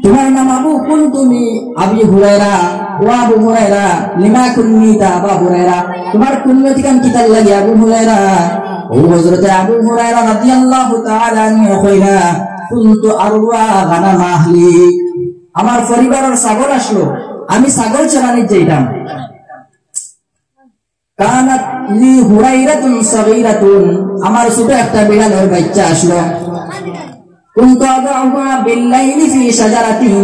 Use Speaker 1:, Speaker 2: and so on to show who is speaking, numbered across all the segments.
Speaker 1: তোমার নাম আবু কুনতুমি আবি হুরায়রা ওয়া আবু হুরায়রা লিমা কুন্নিতা আবু হুরায়রা তোমার কুন্নতি কাম কিতাল লাগি আবু হুরায়রা ও হযরত আবু হুরায়রা রাদিয়াল্লাহু তাআলা আনহু কইরা কুনতু আরওয়া গানাম আহলি আমার পরিবারের ছাগল আসলো আমি ছাগল চরানি যাইতাম কানাত লি হুরায়রাতুন সাগীরাতুন আমার ছোট একটা বিড়ালের বাচ্চা আসলো কুনতু আদউহা বিল্লাইলি ফি শাজারাতিন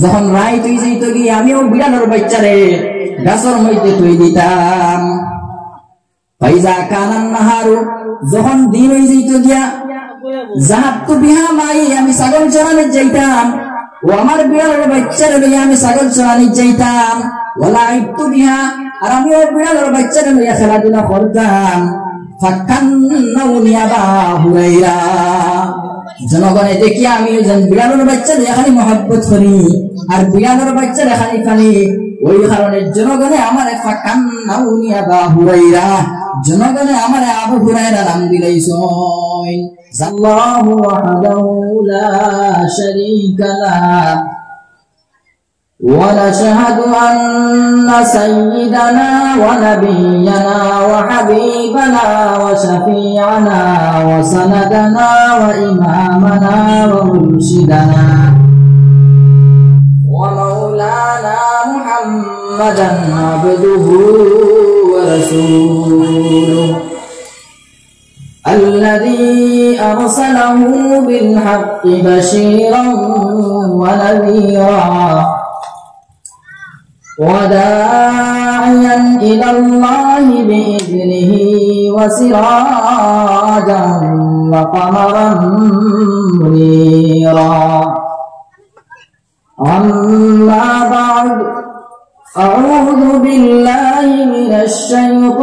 Speaker 1: যখন রাত হই যাইতো কি আমিও বিড়ালের বাচ্চারে গাছের মধ্যে তুই দিতাম ফাইজা কানান নাহারু যখন দিন হই যাইতো গিয়া যাহাবতু বিহা মাই আমি ছাগল চরানি যাইতাম ও আমার বিড়ালের বাচ্চারে লইয়া আমি ছাগল চরানি যাইতাম ওয়ালা আইতু বিহা আর আমিও বিড়ালের বাচ্চারে লইয়া খেলাধুলা করতাম ফাকান্নাউনি আবা হুরায়রা জনগণে দেখি আমি বিড়ালের বাচ্চা খালি মহব্বত করি আর বিড়ালের বাচ্চা খালি ওই কারণে জনগণে আমার ফাকান্নাউনি আবা হুরায়রা জনগণে আমার আবু হুরায়রা নাম দিলাইছেন আল্লাহু ওয়াহদাহু লা শারীকা লাহু ونشهد أن سيدنا ونبينا وحبيبنا وشفيعنا وسندنا وإمامنا ومرشدنا ومولانا محمدا عبده ورسوله الذي أرسله بالحق بشيرا ونذيرا وداعيا إلى الله بإذنه وسراجا وقمرا منيرا أما بعد أعوذ بالله من الشيطان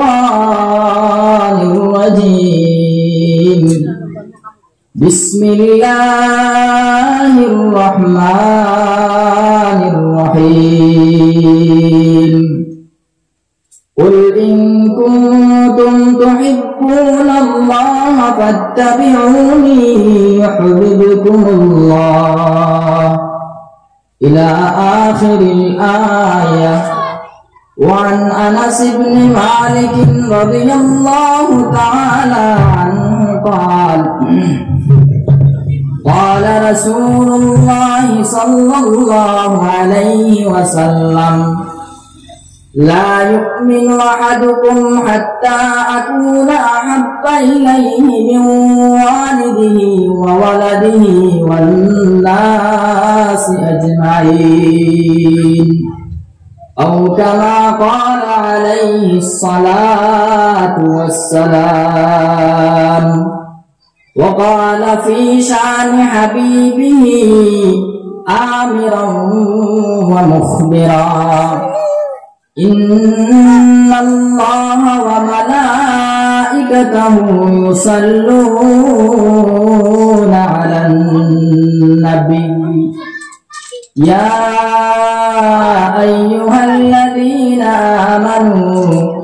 Speaker 1: الرجيم بسم الله الرحمن الرحيم قل إن كنتم تحبون الله فاتبعوني يحببكم الله إلى آخر الآية وعن أنس بن مالك رضي الله تعالى عنه قال قال رسول الله صلى الله عليه وسلم لا يؤمن أحدكم حتى أكون أحب إليه من والده وولده والناس أجمعين أو كما قال عليه الصلاة والسلام وقال في شأن حبيبه آمرا ومخبرا إن الله وملائكته يصلون على النبي يا أيها الذين آمنوا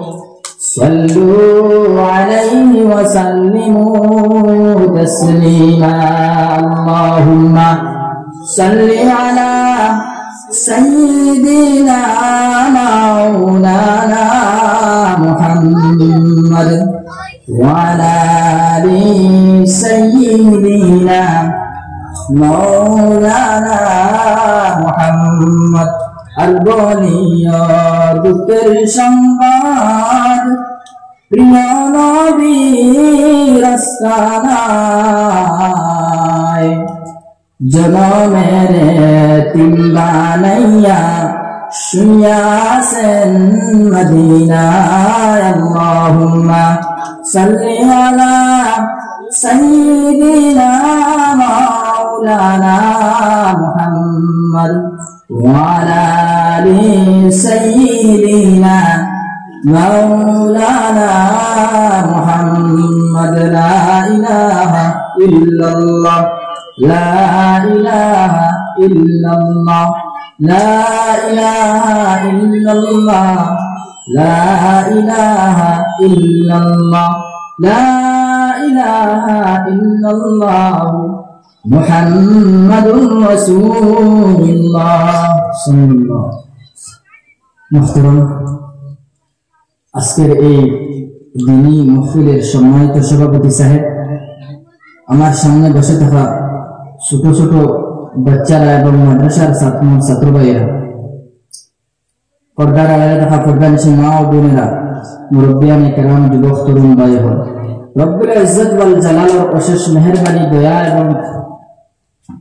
Speaker 1: صلوا عليه وسلموا تسليما اللهم صل على سيدنا مولانا محمد وعلى آل سيدنا مولانا محمد দুঃখের সংবাদ প্রিয় নবীর আস্তানায় জনমের তিন বানাইয়া শুনিয়াছেন মদিনায় আল্লাহুম্মা সাল্লি আলা সাইয়্যিদিনা মাওলানা মুহাম্মদ وعلى آل سيدنا مولانا محمد لا إله إلا الله لا إله إلا الله لا إله إلا الله لا إله إلا الله لا إله إلا الله মুহাম্মাদুর রাসূলুল্লাহ সাল্লাল্লাহু মুহতারাম আজকের এই দিনী মাহফিলের সম্মানিত সভাপতি সাহেব, আমার সামনে বসে থাকা ছোট ছোট বাচ্চারা এবং মাদ্রাসার ছাত্র ভাইয়েরা, পর্দার আড়ালে থাকা পর্দানিশী মা ও বোনেরা, মুরব্বিয়ানে কেরাম, যুবক তরুণ ভাই বোন, রব্বুল ইজ্জত ওয়াল জালালের অশেষ মেহেরবানি, দয়া এবং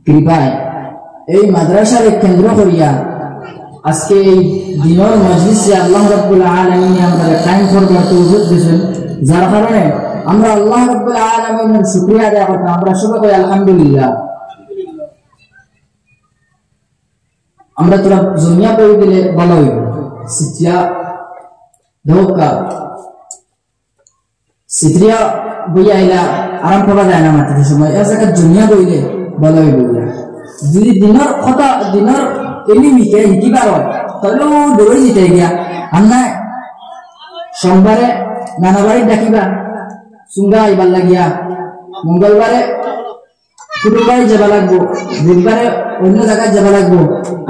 Speaker 1: কৃপায় এই মাদ্রাসার কেন্দ্র করিয়া আজকে এই দিনের মজলিসে আল্লাহ রাব্বুল আলামিন আমাদের কায়েম করবার তৌফিক দিয়েছেন, যার কারণে আমরা আল্লাহ রাব্বুল আলামিনের শুকরিয়া আদায় করতে আমরা সবাই কই আলহামদুলিল্লাহ। আমরা তোরা জমিয়া বই দিলে ভালো হইব, সিটিয়া ধোকা সিটিয়া বই আইলা আরাম পাওয়া যায় না মাত্র সময়, এর জায়গায় জমিয়া বইলে ভালো হইব। যদি দিনের কথা দিনের এলিমিকে হিকিবার হয় তাহলে দৌড়ে যেতে গিয়া আর না সোমবারে নানা বাড়ি ডাকিবা সুঙ্গা আইবার লাগিয়া, মঙ্গলবারে কুটুমবাড়ি যাবা লাগবো, বুধবারে অন্য জায়গায় যাবা লাগবো,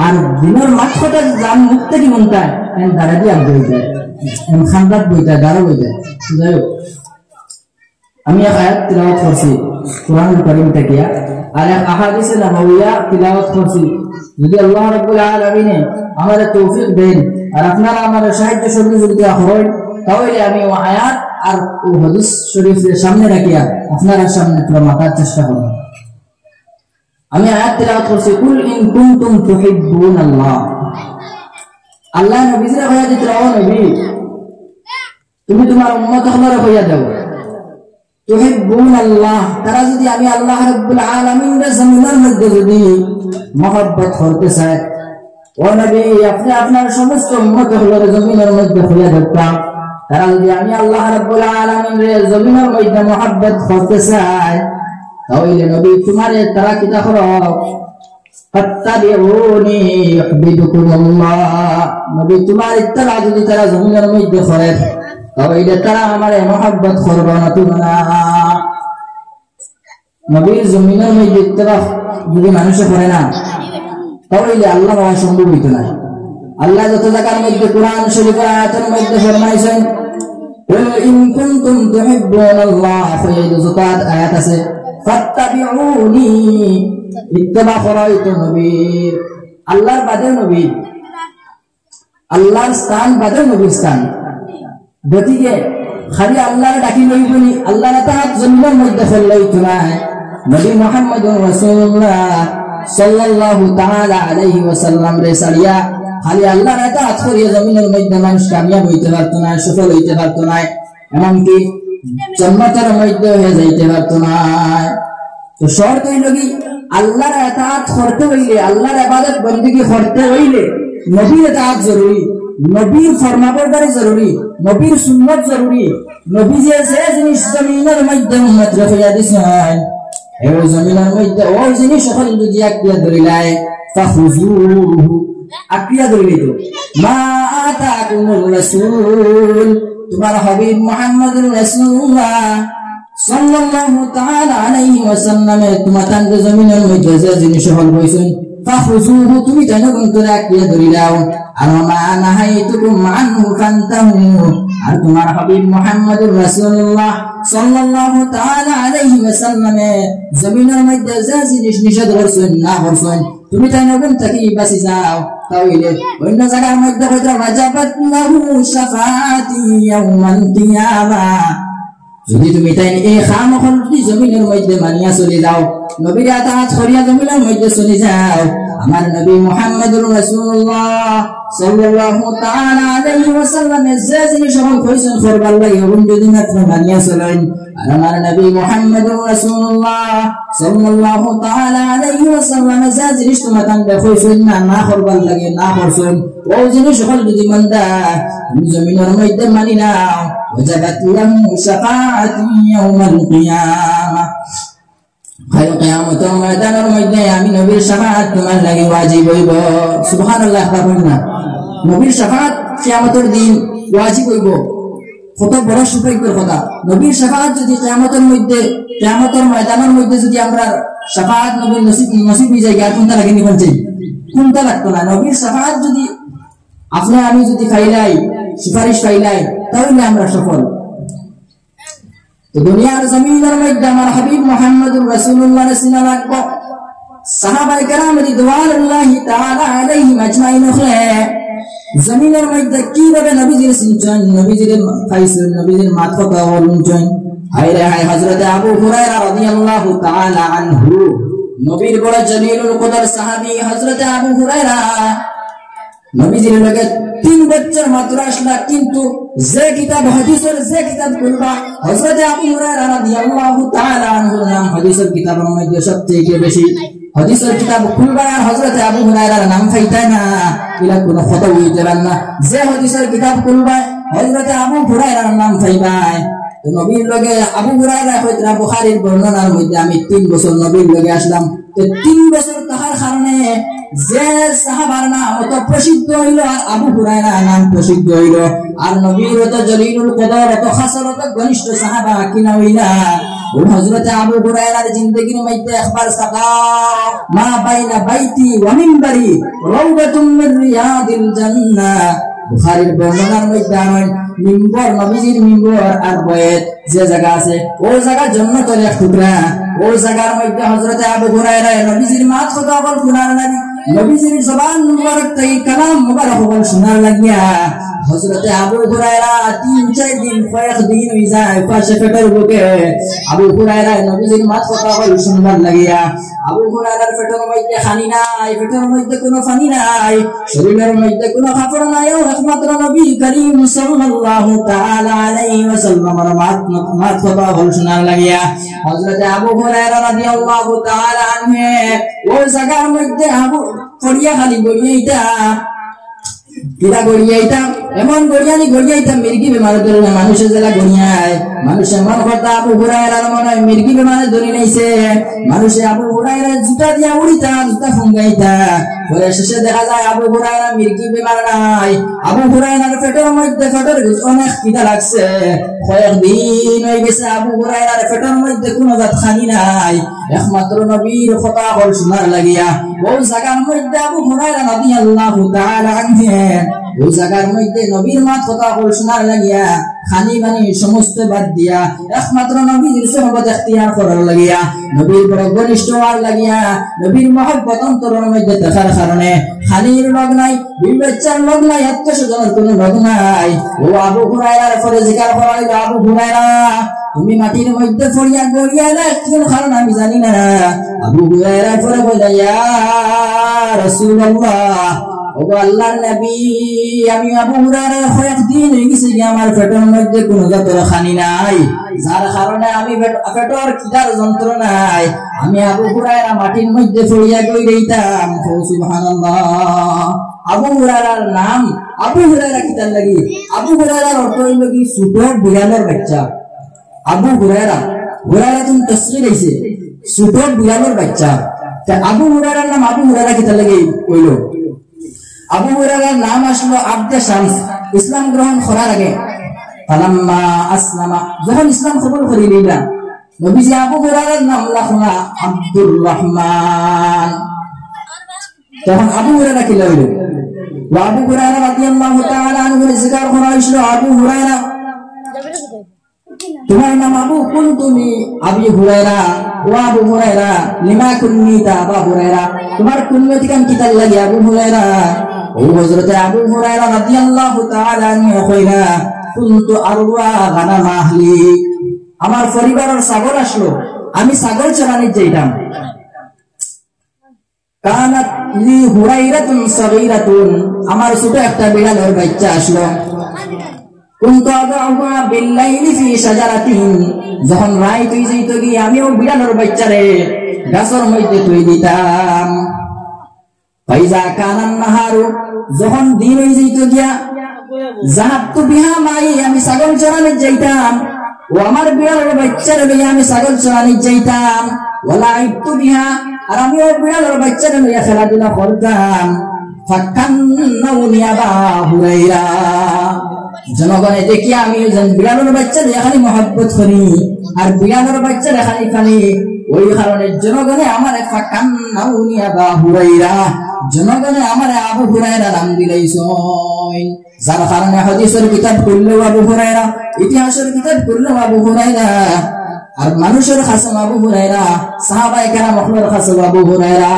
Speaker 1: আর দিনের মাঠ কথা যান মুখ থেকে মনটায় দাঁড়া দিয়ে আগ বই যায়, খান্দাত বই যায়, দাঁড়া বই যায়। যাই হোক, আমি এক আয়াত তিলাওয়াত করছি কুরআনুল কারীম থেকে, আর এক আহাদিসে নবওয়িয়া তিলাওয়াত করছি। যদি আল্লাহ রাব্বুল আলামিন আমাদের তৌফিক দেন আর আপনারা আমাদের সাহায্য সহযোগিতা করেন, তাহলে আমি ওই আয়াত আর ওই হাদিস শরীফের সামনে রাখিয়া আপনারা সামনে পুরো মাথার চেষ্টা করব। আমি আয়াত তিলাওয়াত করছি, কুল ইন কুনতুম তুহিব্বুনাল্লাহ। আল্লাহ নবীকে কইয়া দিতে ও নবী, তুমি তোমার উম্মত হলরে কইয়া দাও তুহিব্বুনাল্লাহ, তারা যদি আমি আল্লাহ রাব্বুল আলামিনের জমিনের মধ্যে যদি মহব্বত করতে চায়, ও নবী আপনি আপনার সমস্ত উম্মত হলরে জমিনের মধ্যে কইয়া দিতাম, তারা যদি আমি আল্লাহ রাব্বুল আলামিনের জমিনের মধ্যে মহব্বত করতে চায়, তাহলে নবী তোমারে তারা কিতা করো, ফাত্তাবিউনি ইউহিব্বুকুমুল্লাহ। নবী তোমার ইত্তেবা যদি তারা জমিনের মধ্যে করে, তাহলে তারা আমারে মহব্বত করবে না। তোমরা নবীর জমিনের মধ্যে ইত্তেবা যদি মানুষে করে না, তাহলে আল্লাহ পাওয়া সম্ভব হইতো না। আল্লাহ যত জায়গার মধ্যে কোরআন শরীফের আয়াতের মধ্যে ফরমাইছেন, কুল ইন কুনতুম তুহিব্বুনাল্লাহ, এই যত আয়াত আছে, ফাত্তাবিউনি, ইত্তেবা করাই তো নবীর। আল্লাহর বাদে নবী, আল্লাহর স্থান বাদে নবীর স্থান। গতিকে খালি আল্লাহর ডাকি লইবনি, আল্লাহর তাআত জমিনের মধ্যে ফেললেই না। নবী মুহাম্মদুর রাসূলুল্লাহ সাল্লাল্লাহু তাআলা আলাইহি ওয়াসাল্লাম রে সারিয়া খালি আল্লাহর তাআত করিয়া জমিনের মধ্যে মানুষ কামিয়াব হইতে পারতো না, সফল হইতে পারতো না, এমনকি জান্নাতের মধ্যে হয়ে যাইতে পারতো না। তো শর্ত হইল কি, আল্লাহর ইতাআত করতে হইলে, আল্লাহর ইবাদত বندگی করতে হইলে নবীর ইতাআত জরুরি, নবীর ফরমাবরদারি জরুরি, নবীর সুন্নাত জরুরি। নবী যে জিনিস জমিনের মধ্যে উম্মত রাখিয়া দিছেন, এই জমিনের মধ্যে ওই জিনিস সকল যদি আকিয়া ধরিলাই, ফাখুযুহু, আকিয়া ধরিলে তো মা আতাকুমুর রাসূল, তোমার হাবিব মুহাম্মদুর রাসূলুল্লাহ সাল্লাল্লাহু তাআলা আলাইহি ওয়াসাল্লাম তোমার জমিনের মধ্যে যে জিনিস হল হইছেন, ফাখুযুহু, তুমি জানো কোন আকিয়া ধরিলাও, আর মা নাহাইতুকুম আনহু ফান্তাহু, আর তোমার হাবিব মুহাম্মদুর রাসূলুল্লাহ সাল্লাল্লাহু তাআলা আলাইহি ওয়াসাল্লাম জমিনের মধ্যে যে জিনিস নিষেধ করছেন না করছেন, তুমি জানো কোন থেকে বাঁচি যাও, তাহলে অন্য জায়গার মধ্যে হয়তো ওয়াজাবাত লাহু শাফাআতি ইয়াউমাল কিয়ামাহ। যদি তুমি তাই এই খামখল জমিনের মধ্যে মানিয়া চলে যাও, নবীর ইতাআত করিয়া জমিনের মধ্যে চলে যাও, আমার নবী মুহাম্মদুর রাসূলুল্লাহ সাল্লাল্লাহু তাআলা আলাইহি ওয়াসাল্লাম যে জিনিস সকল কইছেন করবার লাগি ওগুন যদি মাত্র মানিয়া চলেন, আর আমার নবী মুহাম্মদুর রাসূলুল্লাহ সাল্লাল্লাহু তাআলা আলাইহি ওয়াসাল্লাম যে জিনিস তোমাদের কইছেন না না করবার লাগি না করছেন, ওই জিনিস সকল যদি মানদা তুমি জমিনের মধ্যে মানি নাও, ওয়াজাবাত লাহু শাফাআতি ইয়াউমাল কিয়ামাহ, কাল কিয়ামতের ময়দানের মধ্যে আমি নবীর শাফাআত তোমার লাগি ওয়াজিব হইব। সুবহানাল্লাহ, বলুন না, নবীর শাফাআত কিয়ামতের দিন ওয়াজিব হইব। কত বড় সৌভাগ্যের কথা। নবীর শাফাআত যদি কিয়ামতের মধ্যে, কিয়ামতের ময়দানের মধ্যে যদি আমরা শাফাআত নবীর নসিব হয়ে যায়, আর কোনটা লাগে নিবেন চাই, কোনটা লাগতো না। নবীর শাফাআত যদি আপনি আমি যদি পাইলাই, সুপারিশ পাইলাই, তাহলে আমরা সফল। তো দুনিয়ার জমিনের মধ্যে আমার হাবিব মুহাম্মদুর রাসূলুল্লাহ সিনা রাখবো। সাহাবায়ে কেরাম রিদওয়ানুল্লাহি তাআলা আলাইহিম আজমাইন জমিনের মধ্যে কিভাবে নবীজির চিনছেন, নবীজির পাইছেন, নবীজির মাথা বলছেন। হায়রে হায় হযরত আবু হুরায়রা রাদিয়াল্লাহু তাআলা আনহু, নবীর বড় জলিলুল কদর সাহাবী হযরত আবু হুরায়রা নবীজির লগে 3 বছর মাত্র আসলা, কিন্তু যে কিতাব হাদিসের যে কিতাব খুলবা হযরত আবু হুরায়রা রাদিয়াল্লাহু তাআলা আনহুর নাম হাদিসের কিতাবের মধ্যে সবচেয়ে বেশি। হাদিসের কিতাব খুলবা আর হযরত আবু হুরায়রার নাম পাইতা না, এলা কোনো কথা হইতে পারে না। যে হাদিসের কিতাব খুলবা হযরত আবু হুরায়রার নাম পাইবা। তো নবীর লগে আবু হুরায়রা হয়তো বুখারীর বর্ণনার মধ্যে আমি 3 বছর নবীর লগে আসলাম। তো 3 বছর তাহার কারণে যে সাহাবার নাম অত প্রসিদ্ধ হইল, আর আবু হুরায়রা নাম প্রসিদ্ধ হইল। আর নবীর অত জলিলুল কদর, অত খাসর, অত ঘনিষ্ঠ সাহাবা কিনা হইলা হযরত আবু হুরায়রার জিন্দেগির মধ্যে একবার সাকা মা বাইনা বাইতি ওয়া মিনবারি রাউদাতুম মিন রিয়াদিল জান্নাহ। বুখারীর বর্ণনার মধ্যে আনেন মিম্বর, নবীজির মিম্বর আর বয়েত যে জায়গা আছে, ওই জায়গা জান্নাতের এক টুকরা। ওই জায়গার মধ্যে হযরত আবু হুরায়রা নবীজির মাত কথা বল শোনার লাগি, নবীজির জবান মুবারক থেকে কালাম মুবারক বল শোনার লাগিয়া হযরত আবু হুরায়রা 3-4 দিন কয়েক দিন হই যায় পাশে পেটের বুকে আবু হুরায়রা নবীজির মাত কথা বল শুনবার লাগিয়া। আবু হুরায়রার পেটের মধ্যে খানি নাই, পেটের মধ্যে কোনো পানি নাই, শরীরের মধ্যে কোনো কাপড় নাই, একমাত্র নবী করিম সাল্লাল্লাহু তাআলা আলাইহি ওয়াসাল্লামের মাত কথা বল শোনার লাগিয়া হযরত আবু হুরায়রা রাদিয়াল্লাহু তাআলা আনহু ওই জায়গার মধ্যে আবু পড়িয়া খালি গড়িয়াইতা কিরা গড়িয়াইতা, এমন গড়িয়াইতা মির্গি বেমার ধরে না। মানুষের জেলা গড়িয়ায়, মানুষের মন কথা আবু হুরায়রার মনে হয় মির্গি বেমারে ধরে নাইছে। মানুষে আবু হুরায়রা জুতা দিয়া উড়িতা, জুতা ফুঙ্গাইতা। পরে শেষে দেখা যায় আবু হুরায়রা মির্গি বেমার নাই, আবু হুরায়রার পেটের মধ্যে অনেক খিদা লাগছে। কয়েকদিন হয়ে গেছে আবু হুরায়রার পেটের মধ্যে কোনো জাত খানি নাই, একমাত্র নবীর কথা বল শোনার লাগিয়া ওই জায়গার মধ্যে আবু হুরায়রা রাদিয়াল্লাহু তাআলা আনহু ওই জায়গার মধ্যে নবীর মাত কথা বল শোনার লাগিয়া খানি বানি সমস্ত বাদ দিয়া একমাত্র নবীর সুহবত ইখতিয়ার করার লাগিয়া, নবীর বড় ঘনিষ্ঠ হওয়ার লাগিয়া, নবীর মহব্বত অন্তরের মধ্যে থাকার কারণে খানির লগ নাই, বিবেচার লগ নাই, আত্মীয়স্বজনের কোনো লগ নাই। ও আবু হুরায়রার পরে জিজ্ঞাসা করা হইল, আবু হুরায়রা তুমি মাটির মধ্যে পড়িয়া গড়িয়ালে কোন কারণ আমি জানি না। আবু হুরায়রা পরে বলে, ইয়া রাসূলুল্লাহ, ও আল্লাহর নবী, আমি আবু হুরায়রা কয়েকদিন হয়ে গেছে আমার পেটের মধ্যে কোনো জাতের খানি নাই, যার কারণে আমি পেটের খিদার যন্ত্রণায় আমি আবু হুরায়রা মাটির মধ্যে পড়িয়া গড়িয়াইতাম। সুবহানাল্লাহ। আবু হুরায়রার নাম আবু হুরায়রা কিতার লাগি? আবু হুরায়রার অর্থ হইল কি ছোট বিড়ালের বাচ্চা। আবু হুরায়রা, হুরায়রা তুমি তসগীর হইছে ছোট বিড়ালের বাচ্চা। আবু হুরায়রার নাম আবু হুরায়রা কিতার লাগি হইল? আবু হুরায়রার নাম আসলো আব্দে শামস। ইসলাম গ্রহণ করার আগে ফালাম্মা আসলামা, যখন ইসলাম কবুল করে নিলেন নবীজি আবু হুরায়রার নাম রাখলা আব্দুর রহমান। তখন আবু হুরায়রা কি হইল? আবু হুরায়রা রাদিয়াল্লাহু তাআলা আনহু জিজ্ঞাসা করা হইছিল, আবু হুরায়রা তোমার নাম আবু কুনতুমি আবি হুরায়রা, ও আবু হুরায়রা লিমা কুন্নিতা আবু হুরায়রা, তোমার কুন্নতি কাম কি তার লাগি আবু হুরায়রা? ও হযরত আবু হুরায়রা রাদিয়াল্লাহু তাআলা আনহু কইরা কুনতু আরওয়া গানাম আহলি, আমার পরিবারের ছাগল আসলো, আমি ছাগল চরানি যাইতাম। কানাত লি হুরাইরাতুন সাগীরাতুন, আমার ছোট একটা বিড়ালের বাচ্চা আসলো। কুনতু আদউহা বিল্লাইলি ফি শাজারাতিন, যখন রাত হই যাইত গিয়ে আমি ও বিড়ালের বাচ্চারে গাছের মধ্যে তুই দিতাম। ফাইজা কানান নাহারু, যখন দিন হই যাইত গিয়া যাহাবতু বিহা মাই, আমি ছাগল চরানি যাইতাম। ও আমার বিড়ালের বাচ্চারে লইয়া আমি ছাগল চরানি যাইতাম। ওয়ালা আইতু বিহা, আর আমি ও বিড়ালের বাচ্চারে লইয়া খেলাধুলা করতাম। ফাকান্নাউনি আবা হুরাইরা জনগণে দেখি আমি বিড়ালের বাচ্চা খালি মহব্বত করি আর বিড়ালের বাচ্চা খালি ওই কারণে জনগণে আমার ফাকান্নাউনি আবা হুরাইরা জনগণে আমার আবু হুরায়রা নাম দিলাইছেন যার কারণে হাদিসের কিতাব পড়লেও আবু হুরায়রা ইতিহাসের কিতাব পড়লেও আবু হুরায়রা আর মানুষের খাসম আবু হুরায়রা সাহাবায়ে কেরাম মখলুর খাসম আবু হুরায়রা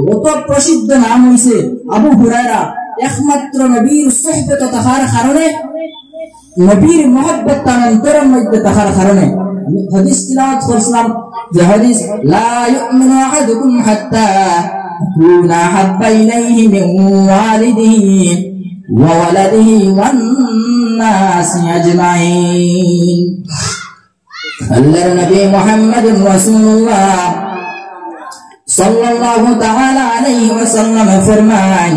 Speaker 1: কত প্রসিদ্ধ নাম হইছে আবু হুরায়রা একমাত্র নবীর সুহবত থাকার কারণে নবীর মহব্বত তার অন্তরের মধ্যে থাকার কারণে হাদিস তিলাওয়াত করছিলাম যে হাদিস লা ইউমিনু আহাদুকুম হাত্তা يكون أحب إليه من والده وولده والناس أجمعين الله نبي محمد رسول الله صلى الله تعالى عليه وسلم فرمان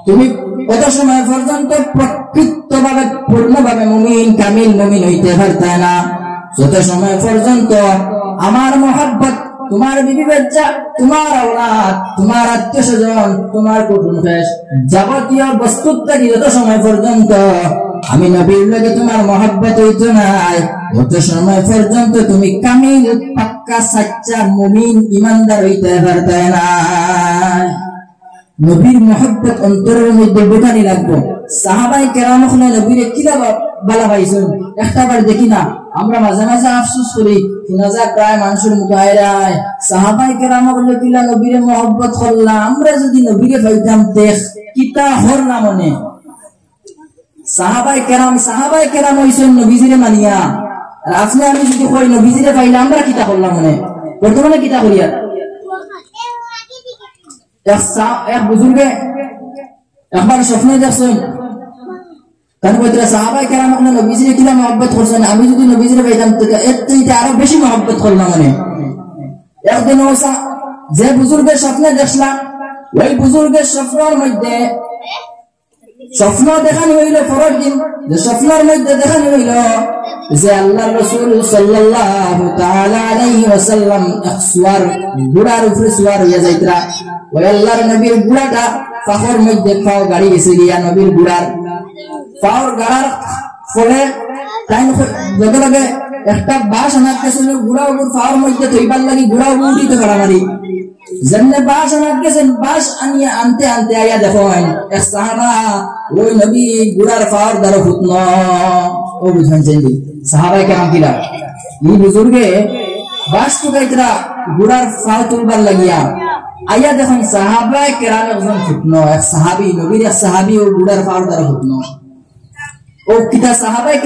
Speaker 1: তুমি কত সময় পর্যন্ত প্রকৃতভাবে পূর্ণভাবে মুমিন কামিল মুমিন হইতে পারতে না যত সময় পর্যন্ত আমার মহব্বত তোমার বিবি বাচ্চা তোমার আওলাদ তোমার আত্মীয় স্বজন তোমার কুটুম্ব যাবতীয় বস্তুর থেকে যত সময় পর্যন্ত আমি নবীর লগে তোমার মহব্বত হইতো নাই তত সময় পর্যন্ত তুমি কামিল পাক্কা সাচ্চা মুমিন ইমানদার হইতে পারতে না নবীর মহব্বত অন্তরের মধ্যে ঢোকানি লাগবো সাহাবায়ে কেরাম হলে নবীর কিলা বালা পাইছেন একটাবার দেখি না আমরা মাঝে মাঝে আফসোস করি শোনা যায় প্রায় মানুষের মুখায়রায় সাহাবায়ে কেরাম হলে কিলা নবীর মহব্বত করলাম আমরা যদি নবীকে পাইতাম দেখ কিতা হরলাম মনে সাহাবায়ে কেরাম হইছেন নবীজিরে মানিয়া আর আপনি আমি যদি কই নবীজিরে পাইলাম আমরা কিতা করলাম মনে বর্তমানে কিতা করিয়া এক বুজুর্গে একবার স্বপ্নে দেখছেন কারণ বলতে সাহাবায়ে কেরাম নবীজিরে কিলা মহব্বত করছেন আমি যদি নবীজিরে পাইতাম এর থেকে আরো বেশি মহব্বত করলাম মানে একদিন যে বুজুর্গের স্বপ্নে দেখলাম ওই বুজুর্গের স্বপ্নের মধ্যে স্বপ্ন দেখানো হইল পরের দিন যে স্বপ্নের মধ্যে দেখানো হইল যে আল্লাহর রাসূল সাল্লাল্লাহু তাআলা আলাইহি ওয়াসাল্লাম এক সুয়ার ঘোড়ার উপরে সুয়ার হইয়া যাইতরা ওই আল্লাহর নবীর ঘোড়াটা পাহাড়ের মধ্যে পাও গাড়ি গেছে গিয়া নবীর ঘোড়ার পাওর গাড়ার ফলে টাইম লগে লগে একটা বাঁশ আনার গেছিল ঘোড়া উপর পাওয়ার মধ্যে তৈবার লাগি ঘোড়া উঠিতে গাড়ামারি যেমনে বাঁশ আনার গেছেন বাঁশ আনিয়ে আনতে আনতে আইয়া দেখো এক সাহাবা ওই নবী ঘোড়ার পাওয়ার দ্বারা ফুটন ও বুঝাইছেন সাহাবায়ে কেরাম কিলা এই বুজুর্গে বাঁশ টুকাইতরা ঘোড়ার পাও তুলবার লাগিয়া আইয়া দেখুন সাহাবায়ে কেরাম একজন ফুটন এক সাহাবী নবীর এক সাহাবী ও ঘোড়ার পাওয়ার দ্বারা ফুটন ও কিতা সাহাবায়ে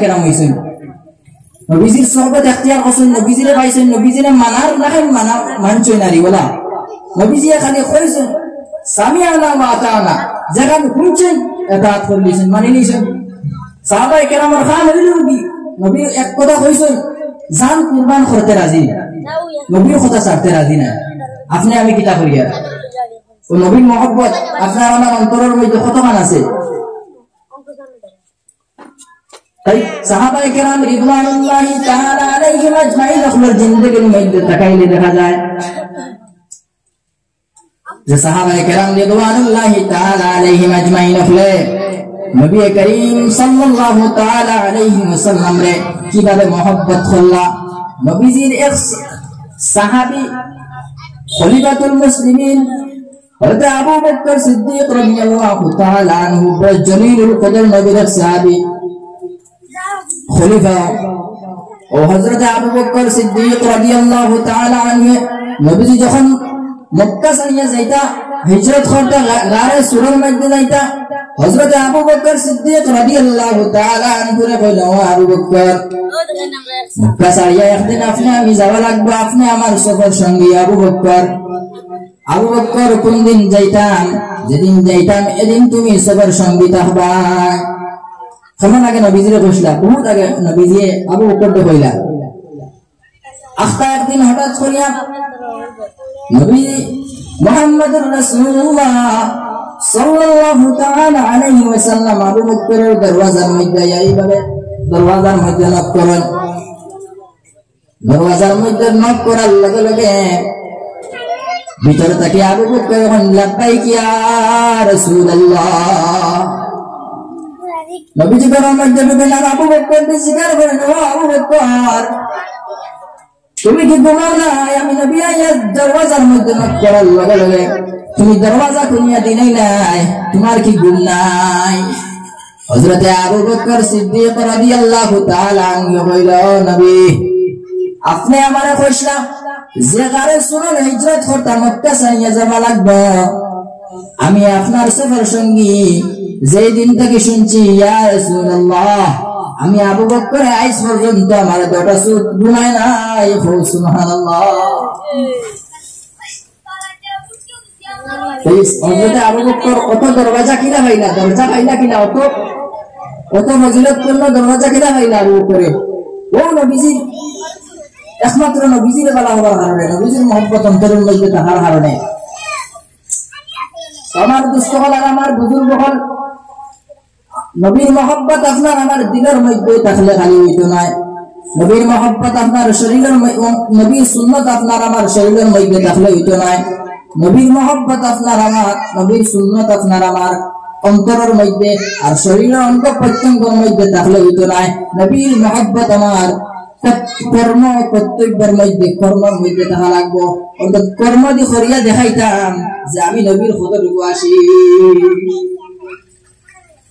Speaker 1: কেরাম হইছেন নবীজির সহবত ইখতিয়ার করছেন নবীজিরে পাইছেন নবীজিরে মানার রাখেন মানছই নারী বলা নবীজিয়ে খালি কইছেন সামিআনা ওয়া আতানা যেখানে শুনছেন এতাআত করলেন মানে নিছেন সাহাবায়ে কেরামের খান হইল নবী এক কথা কইছেন জান কুরবান করতে রাজি নবীর কথা ছাড়তে রাজি না আপনি আমি কিতা করিয়া ও নবীর মহব্বত আপনার আমার অন্তরের মধ্যে কতখান আছে তাই সাহাবায়ে কেরাম রিদওয়ানুল্লাহি তাআলা আলাইহিম আজমাইন আপনার জিন্দেগির মধ্যে তাকাইলে দেখা যায় যে সাহাবায়ে কেরাম রিদওয়ানুল্লাহি তাআলা আলাইহিম আজমাইন হলে নবী করিম সাল্লাল্লাহু তাআলা আলাইহি ওয়াসাল্লাম রে কিভাবে মহব্বত করলা নবীজির এক সাহাবী খলিফাতুল মুসলিমিন হযরত আবু বকর সিদ্দিক রাদিয়াল্লাহু তাআলা আনহু জলিলুল কদর নবীর সাহাবী খলিফা ও হযরত আবু বকর সিদ্দিক রাদিয়াল্লাহু তাআলা আনহু নবীজি যখন মক্কা ছাড়িয়া যাইতা হিজরত করতে গারে সুরের মধ্যে যাইতা হযরত আবু বকর সিদ্দিক রাদিয়াল্লাহু তাআলা আনহু রে কইল আবু বকর মক্কা ছাড়িয়া একদিন আপনি আমি যাওয়া লাগবে আপনি আমার সফর সঙ্গী আবু বকর কোন দিন যাইতাম যেদিন যাইতাম এদিন তুমি সফর সঙ্গী থাকবা কেমন আগে নবীজিরে কইলা বহুত আগে নবীজি আবু বকরকে কইলা আস্তা একদিন হঠাৎ করিয়া নবী মুহাম্মদুর রাসূলুল্লাহ সাল্লাল্লাহু তাআলা আলাইহি ওয়াসাল্লাম আবু বকরের দরওয়াজার মধ্যে এইভাবে দরওয়াজার মধ্যে নক করেন দরওয়াজার মধ্যে নক করার লগে লগে ভিতর থেকে আবু বকর যখন লাব্বাইক ইয়া রাসূলুল্লাহ নবীজি ঘরের মধ্যে ঢুকলেন আর আবু বকর জিজ্ঞাসা করেন ও আবু বকর তুমি কি ঘুমাও নাই? আমি নবী আইয়ার দরওয়াজার মধ্যে নক করার লগে লগে তুমি দরওয়াজা খুলিয়া দিলেই নাই, তোমার কি ঘুম নাই? হযরতে আবু বকর সিদ্দিক রাদিয়াল্লাহু তাআলা আনহু কইল নবী আপনি আমারে কইছিলাম যে গারে সুরল হিজরত করতে মক্কা ছাড়িয়ে যাওয়া লাগবে, আমি আপনার সফর সঙ্গী যেই দিন থেকে শুনছি ইয়া রাসূলুল্লাহ আমি আবু বকর আইস পর্যন্ত আমার দুটো চোখ ঘুমায় নাই। সুবহানাল্লাহ। হযরতে আবু বকর অত দরওয়াজা কিনা হইলা, দরজা পাইলা কিনা, অত ফজিলত করলো দরওয়াজা কিনা হইলা আবু বকরে। ও নবীজি একমাত্র নবীজির বলা হওয়ার কারণে, নবীজির মহব্বত অন্তরের মধ্যে থাকার কারণে। আমার দুস্থ হল আর আমার বুজুর্গ হল নবীর মহব্বত আপনার আমার দিলের মধ্যে থাকলে খালি হইতো না, নবীর মহব্বত আপনার শরীরের, নবীর সুন্নত আপনার আমার শরীরের মধ্যে থাকলে হইতো না, নবীর মহব্বত আপনার আমার, নবীর সুন্নত আপনার আমার অন্তরের মধ্যে আর শরীরের অঙ্গ প্রত্যঙ্গের মধ্যে থাকলে হইতো না। নবীর মহব্বত আমার কর্ম কর্তব্যের মধ্যে, কর্মের মধ্যে থাকা লাগবো, অর্থাৎ কর্ম দিয়ে করিয়া দেখাইতাম যে আমি নবীর কতটুকু আসি।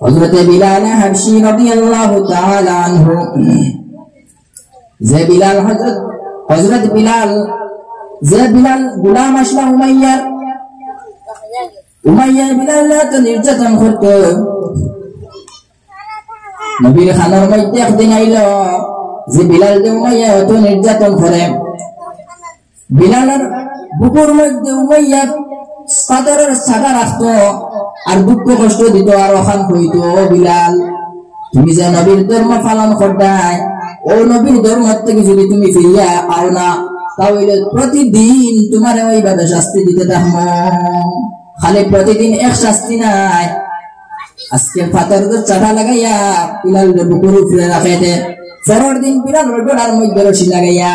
Speaker 1: হযরতে বিলাল হাবশী রাদিয়াল্লাহু তাআলা আনহু, যে বিলাল হযরত বিলাল গোলাম আসলা উমাইয়ার বিলাল এত নির্যাতন করত। নবীর খানার মধ্যে একদিন আইল যে বিলাল যে উমাইয়া এত নির্যাতন করে, বিলালের বুকুর মধ্যে উমাইয়া চাদরের ছাটা রাখতো আর দুঃখ কষ্ট দিত আর ওখান কইত বিলাল তুমি যে নবীর ধর্ম পালন করতাই, ও নবীর ধর্ম থেকে যদি তুমি ফিরিয়া আও না তাহলে প্রতিদিন তোমার ওইভাবে শাস্তি দিতে থাকবো। খালি প্রতিদিন এক শাস্তি নাই, আজকে পাথর চাটা লাগাইয়া বিলাল বুকুর উপরে রাখাইতে, পরের দিন বিলাল গোড়ার মধ্যে রশি লাগাইয়া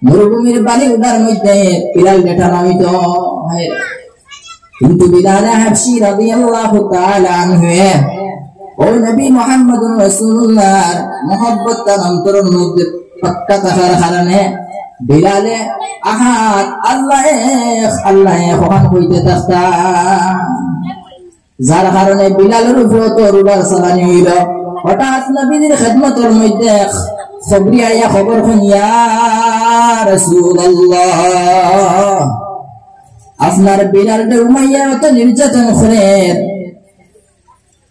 Speaker 1: মরুভূমির বালি উঠার মধ্যে বিলাল ডেটা নামিত। কিন্তু বিলাল হাবশী রাদিয়াল্লাহু তাআলা আনহু ও নবী মুহাম্মদুর রাসূলুল্লাহর মহব্বত তার অন্তরের মধ্যে পাক্কা থাকার কারণে বিলালে আহাদ আল্লাহ ওখান হইতে থাকতা, যার কারণে বিলালের উপরে তো রুলার চালানি হইল। হঠাৎ নবীর খেদমতের মধ্যে খবরি আইয়া খবর শুন ইয়া রাসূলুল্লাহ আপনার বিলাল উমাইয়া অত নির্যাতন করেন,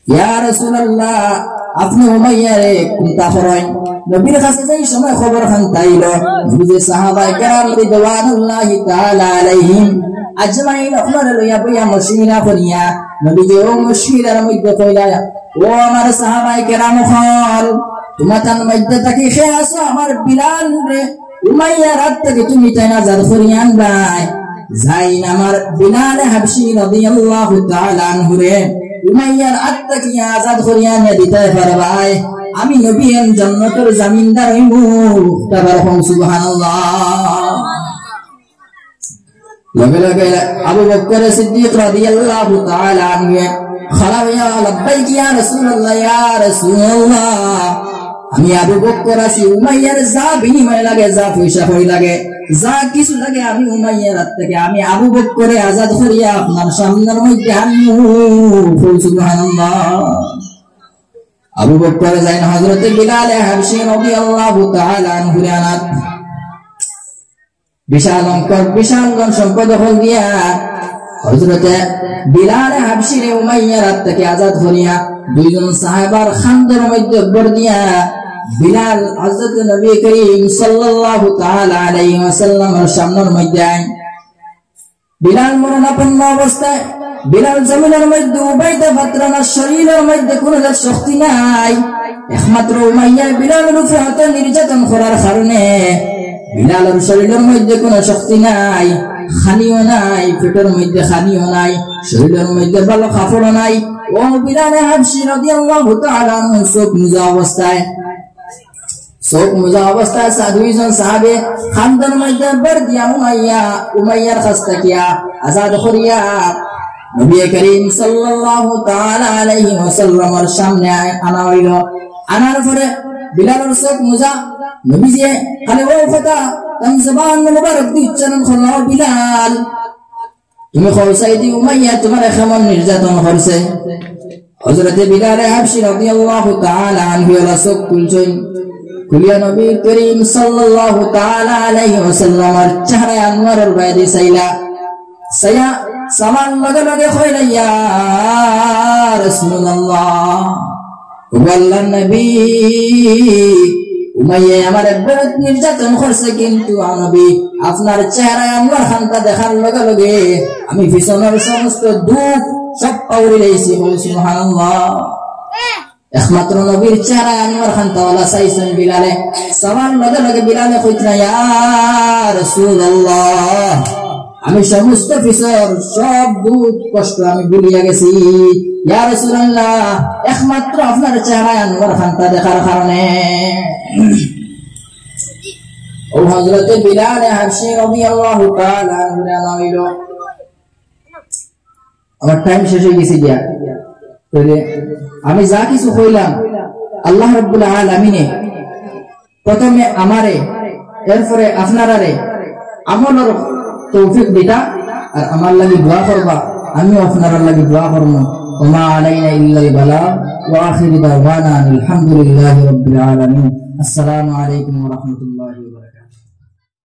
Speaker 1: ইয়া রাসূলুল্লাহ আপনি উমাইয়ারে কোনটা করেন? নবীর কাছে যেই সময় খবর খান তাইল বুঝে সাহাবায়ে কেরাম রিদওয়ানুল্লাহি তাআলা আলাইহিম আজমাইন আপনার লইয়া বইয়া মশওয়ারা করিয়া নবীজি ও মশওয়ারার মধ্যে কইলা ও আমার সাহাবায়ে কেরাম হল তোমার মধ্যে থেকে খেয়ে আসো আমার বিলাল রে উমাইয়ার হাত থেকে তুমি তাই নাজার করিয়া আনবাই যাইন আমার বিলাল হাবশী রাদিয়াল্লাহু তাআলা আনহু রে উমাইয়ার হাত থেকে আজাদ করিয়া নিয়ে দিতে পারবাই, আমি নবী জান্নাতের জামিনদার হইমু। তাবারাকাল্লাহু সুবহানাল্লাহ। লগে লগে আবু বকর সিদ্দিক রাদিয়াল্লাহু তাআলা আনহু খালায়া লাব্বাইক ইয়া রাসূলুল্লাহ ইয়া রাসূলুল্লাহ আমি আবু বকর আছি উমাইয়ার যা বিনিময় লাগে, যা পয়সা হই লাগে, যা কিছু লাগে আমি উমাইয়ার হাত থেকে আমি আবু বকরে আজাদ করিয়া আপনার সামনের মধ্যে আনমু। সুবহানাল্লাহ। আবু বকর যাইন হযরতে বিলাল হাবশী রাদিয়াল্লাহু তাআলা আনহু আনাত বিশাল অঙ্কর বিশাল ধন সম্পদ হল দিয়া হযরতে বিলাল হাবশী রে উমাইয়ার হাত থেকে আজাদ করিয়া দুইজন সাহাবার খানদের মধ্যে ভর দিয়া বিলাল হযরত নবী করিম সাল্লাল্লাহু তাআলা আলাইহি ওয়াসাল্লামের সামনের মধ্যে আইন। বিলাল মরণাপন্ন অবস্থায় বিলাল জমিনের মধ্যে উবাইতে পারতেন না, শরীরের মধ্যে কোনো শক্তি নাই, একমাত্র উমাইয়া বিলালের উপরে হত নির্যাতন করার কারণে বিলালের শরীরের মধ্যে কোনো শক্তি নাই, খানিও নাই, পেটের মধ্যে খানিও নাই, শরীরের মধ্যে ভালো কাপড় নাই। ও বিলাল হাবশী রাদিয়াল্লাহু তাআলা আনহু চোখ মুজা অবস্থায় চোখ মুজা অবস্থায় দুইজন সাহাবে খানদার মধ্যে বার দিয়া উমাইয়ার কাছ থেকে আজাদ করিয়া নবী করিম সাল্লাল্লাহু তাআলা আলাইহি ওয়াসাল্লামের সামনে আনা হইল। আনার পরে বিলালের চোখ মুজা নবীজি খালি ও কথা তাম জবান মুবারক দিয়ে উচ্চারণ করলো, বিলাল তুমি খোসাইদি উমাইয়া তোমার কেমন নির্যাতন করছে। হযরত বিলাল হাবশী রাদিয়াল্লাহু তাআলা আনহু চোখ খুলছেন, খুলিয়া নবী করিম সাল্লাল্লাহু তাআলা আলাইহি ওয়াসাল্লামের চেহারা আনোয়ারের বাইরে সাইয়া সামান লগে লগে কইলা ইয়া রাসূলুল্লাহ, ও আল্লাহর নবী উমাইয়া আমার বহুত নির্যাতন করছে, কিন্তু নবী আপনার চেহারা আনোয়ার খানটা দেখার লগে লগে আমি পিছনের সমস্ত দুঃখ সব পাউরি লইছি। সুবহানাল্লাহ। একমাত্র নবীর চেহারা আনোয়ার খানটা ওলা চাইছেন বিলালে। সামান লগে লগে বিলালে কইতরা ইয়া রাসূলুল্লাহ, আমি সমস্ত পিছর সব দুঃখ কষ্ট আমি ভুলিয়া গেছি ইয়া রাসূলুল্লাহ, একমাত্র আপনার চেহারা আনোয়ার খানটা দেখার কারণে। ও হযরত বিলাল হাবশী রাদিয়াল্লাহু তাআলা আনহু নামিল। আমার টাইম শেষ হয়ে গেছে গিয়া, আমি যা কিছু কইলাম আল্লাহ রাব্বুল আলামিনে প্রথমে আমারে এরপরে আপনারারে আমলের তৌফিক দিতা আর আমার লাগি দোয়া করবা, আমিও আপনার লাগি দোয়া করব। ওমা আলাইনা ইল্লাল বালাগ ওয়া আখিরু দাওয়ানা আলহামদুলিল্লাহি রাব্বিল আলামিন। আসসালামু আলাইকুম ওয়া রাহমাতুল্লাহি ওয়া বারাকাতুহু।